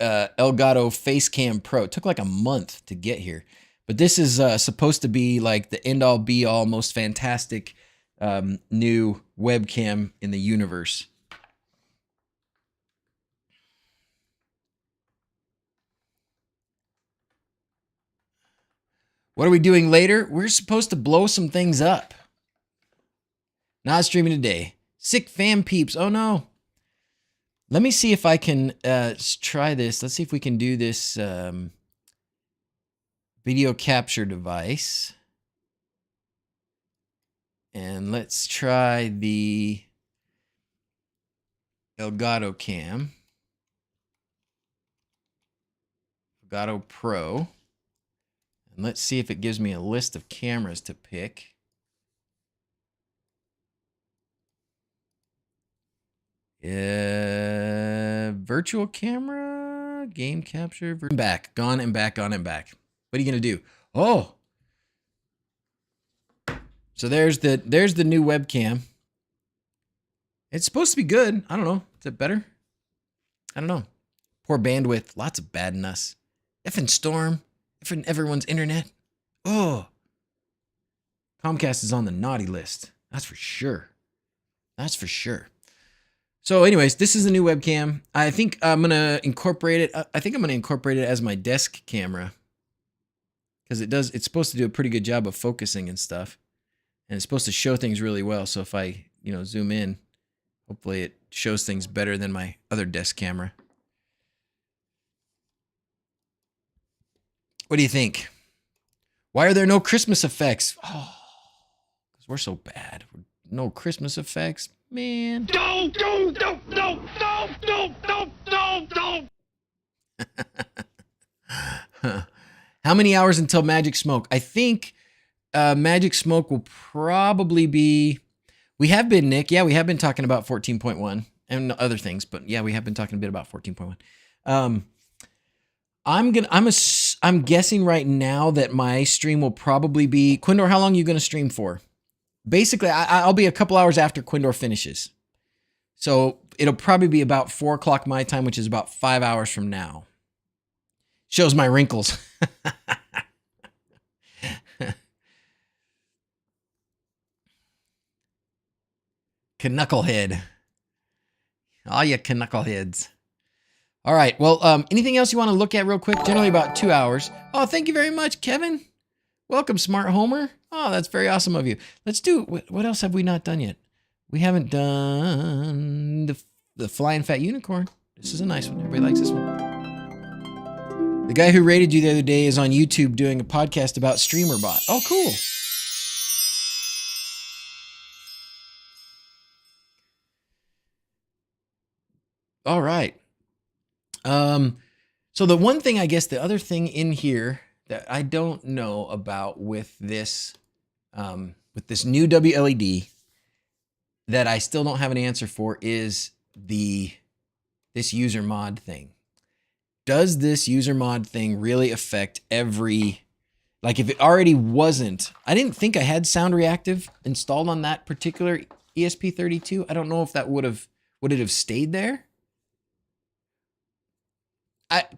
Elgato Facecam Pro. It took like a month to get here. But this is supposed to be like the end-all, be-all, most fantastic new webcam in the universe. What are we doing later? We're supposed to blow some things up. Not streaming today. Sick fam peeps. Oh no. Let me see if I can try this. Let's see if we can do this video capture device. And let's try the Elgato Cam. Elgato Pro. And let's see if it gives me a list of cameras to pick. Virtual camera, game capture, back, gone and back, gone and back. What are you gonna do? Oh, so there's the new webcam. It's supposed to be good. I don't know. Is it better? I don't know. Poor bandwidth. Lots of badness. Effing storm. Effing everyone's internet. Oh, Comcast is on the naughty list. That's for sure. That's for sure. So anyways, this is a new webcam. I think I'm going to incorporate it. I think I'm going to incorporate it as my desk camera because it's supposed to do a pretty good job of focusing and stuff. And it's supposed to show things really well. So if I, zoom in, hopefully it shows things better than my other desk camera. What do you think? Why are there no Christmas effects? Oh, because we're so bad. No Christmas effects. Man. No. How many hours until Magic Smoke? I think Magic Smoke will probably be... We have been, Nick. Yeah, we have been talking about 14.1 and other things. But yeah, we have been talking a bit about 14.1. I'm guessing right now that my stream will probably be... Quindor, how long are you going to stream for? Basically, I'll be a couple hours after Quindor finishes. So it'll probably be about 4 o'clock my time, which is about 5 hours from now. Shows my wrinkles. Knucklehead. All you knuckleheads. All right. Well, anything else you want to look at real quick? Generally about 2 hours. Oh, thank you very much, Kevin. Welcome, Smart Homer. Oh, that's very awesome of you. Let's do, what else have we not done yet? We haven't done the Flying Fat Unicorn. This is a nice one. Everybody likes this one. The guy who rated you the other day is on YouTube doing a podcast about StreamerBot. Oh, cool. All right. So the one thing, I guess, the other thing in here that I don't know about with this new wLED that I still don't have an answer for is this user mod thing. Does this user mod thing really affect every, like if it already wasn't, I didn't think I had Sound Reactive installed on that particular ESP32. I don't know if that would it have stayed there?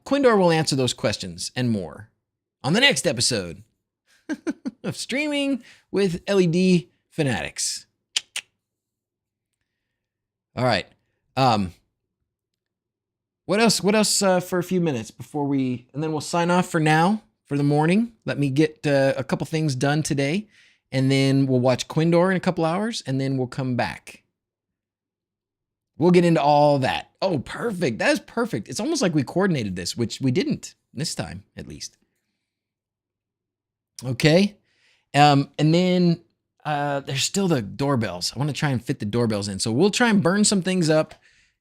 Quindor will answer those questions and more on the next episode of Streaming with LED Fanatics. All right. What else for a few minutes before and then we'll sign off for now for the morning. Let me get a couple things done today, and then we'll watch Quindor in a couple hours, and then we'll come back. We'll get into all that. Oh, perfect. That is perfect. It's almost like we coordinated this, which we didn't this time, at least. Okay. And then there's still the doorbells. I want to try and fit the doorbells in. So we'll try and burn some things up,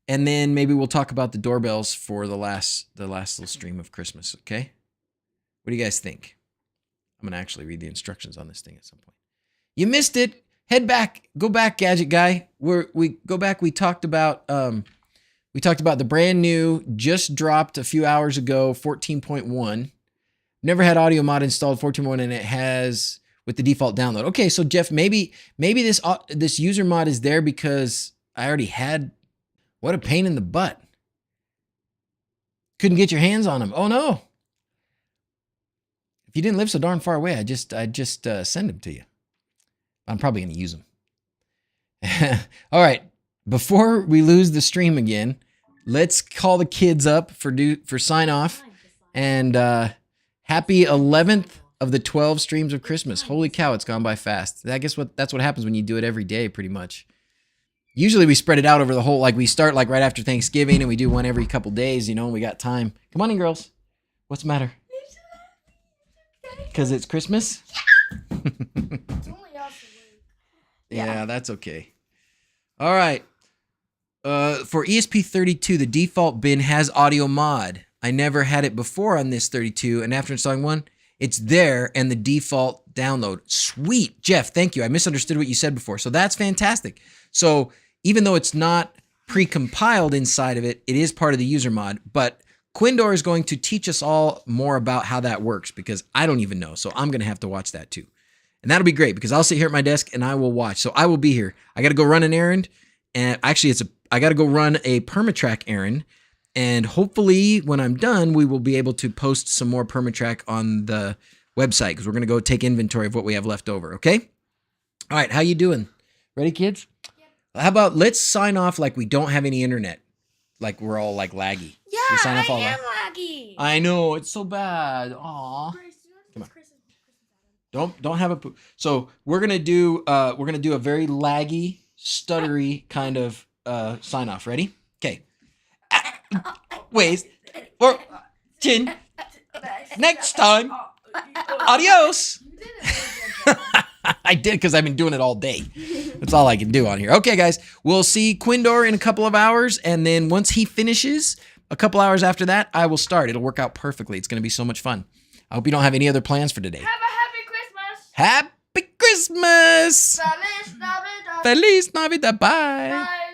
and then maybe we'll talk about the doorbells for the last little stream of Christmas. Okay. What do you guys think? I'm gonna actually read the instructions on this thing at some point. You missed it. Head back. Go back, Gadget Guy. We go back. We talked about the brand new, just dropped a few hours ago, 14.1. Never had audio mod installed 14.1, and it has with the default download. Okay, so Jeff, maybe this user mod is there because I already had. What a pain in the butt. Couldn't get your hands on them. Oh no. If you didn't live so darn far away, I'd just send them to you. I'm probably going to use them. All right. Before we lose the stream again, let's call the kids up for sign off. And happy 11th of the 12 streams of Christmas. Holy cow, it's gone by fast. I guess that's what happens when you do it every day, pretty much. Usually we spread it out over the whole, like we start like right after Thanksgiving and we do one every couple days, and we got time. Come on in, girls. What's the matter? Because it's Christmas? It's only us. Yeah, that's okay. All right. For ESP32, the default bin has audio mod. I never had it before on this 32, and after installing one, it's there and the default download. Sweet. Jeff, thank you. I misunderstood what you said before. So that's fantastic. So even though it's not pre-compiled inside of it, it is part of the user mod. But Quindor is going to teach us all more about how that works because I don't even know. So I'm going to have to watch that too. And that'll be great because I'll sit here at my desk and I will watch. So I will be here. I got to go run an errand. And actually, I got to go run a permatrack errand. And hopefully when I'm done, we will be able to post some more permatrack on the website because we're going to go take inventory of what we have left over. Okay? All right. How you doing? Ready, kids? How about let's sign off like we don't have any internet, like we're all like laggy. Yeah, we sign off all I am laggy. I know it's so bad. Aw, come on. Don't have a. So we're gonna do a very laggy, stuttery kind of sign off. Ready? Okay. Ways or chin. Next time. Adios. I did because I've been doing it all day. That's all I can do on here. Okay, guys, we'll see Quindor in a couple of hours, and then once he finishes, a couple hours after that, I will start. It'll work out perfectly. It's going to be so much fun. I hope you don't have any other plans for today. Have a Happy happy Christmas. Christmas! Feliz Navidad. Feliz Navidad. Bye. Bye.